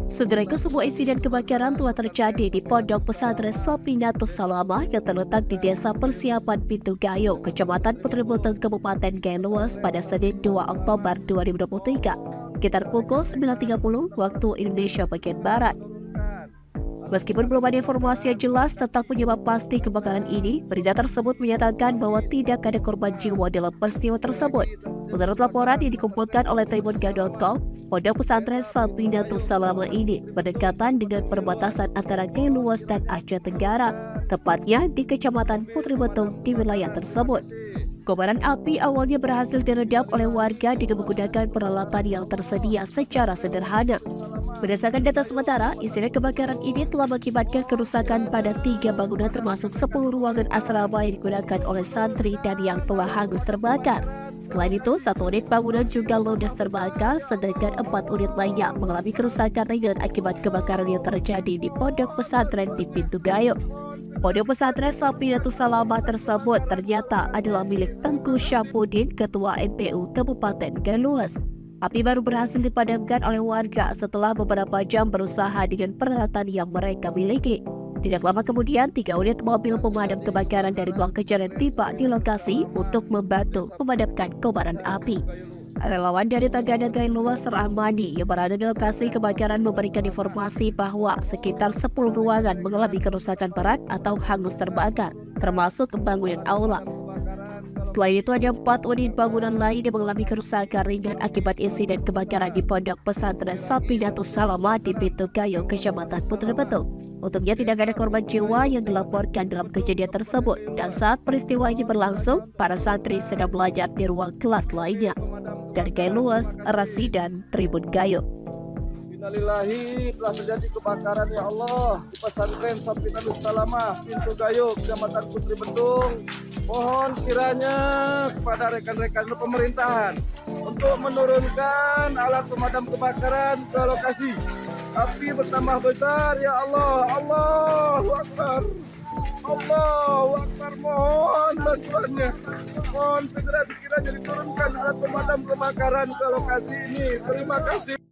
Saudara, sebuah insiden kebakaran telah terjadi di Pondok Pesantren Sapinatus Salamah yang terletak di Desa Persiapan Pintu Gayo, Kecamatan Putri Buteng, Kabupaten Galuas pada Senin 2 Oktober 2023, sekitar pukul 9.30 waktu Indonesia bagian Barat. Meskipun belum ada informasi yang jelas tentang penyebab pasti kebakaran ini, berita tersebut menyatakan bahwa tidak ada korban jiwa dalam peristiwa tersebut. Menurut laporan yang dikumpulkan oleh tribunga.com, Pondok Pesantren Sapinatus Salamah ini berdekatan dengan perbatasan antara Galuas dan Aceh Tenggara, tepatnya di Kecamatan Putri Buteng di wilayah tersebut. Kobaran api awalnya berhasil diredam oleh warga dengan menggunakan peralatan yang tersedia secara sederhana. Berdasarkan data sementara, insiden kebakaran ini telah mengakibatkan kerusakan pada 3 bangunan termasuk 10 ruangan asrama yang digunakan oleh santri dan yang telah hangus terbakar. Selain itu, 1 unit bangunan juga ludes terbakar, sedangkan 4 unit lainnya mengalami kerusakan ringan akibat kebakaran yang terjadi di Pondok Pesantren di Pintu Gayo. Pondok Pesantren Sapinatus Salamah tersebut ternyata adalah milik Tengku Syafudin, Ketua MPU Kabupaten Galuas. Api baru berhasil dipadamkan oleh warga setelah beberapa jam berusaha dengan peralatan yang mereka miliki. Tidak lama kemudian, 3 unit mobil pemadam kebakaran dari Ruang Kejadian tiba di lokasi untuk membantu memadamkan kobaran api. Relawan dari Tagana Galuas Rahmani yang berada di lokasi kebakaran memberikan informasi bahwa sekitar 10 ruangan mengalami kerusakan berat atau hangus terbakar, termasuk bangunan aula. Selain itu, ada 4 unit bangunan lain yang mengalami kerusakan ringan akibat insiden kebakaran di Pondok Pesantren Sapinatus Salamah di Pintu Gayo, Kecamatan Putri Buteng. Untungnya tidak ada korban jiwa yang dilaporkan dalam kejadian tersebut, dan saat peristiwa ini berlangsung, para santri sedang belajar di ruang kelas lainnya. Dari Galuas, Rasidan, Tribun Gayo. Innalillahi, telah terjadi kebakaran ya Allah di pesantren Sapinatus Salamah Pintu Gayo, Kecamatan Putri Buteng. Mohon kiranya kepada rekan-rekan pemerintahan untuk menurunkan alat pemadam kebakaran ke lokasi. Api bertambah besar ya Allah. Allahu Akbar. Allahu Akbar, mohon bantuannya. Mohon segera dikiranya diturunkan alat pemadam kebakaran ke lokasi ini. Terima kasih.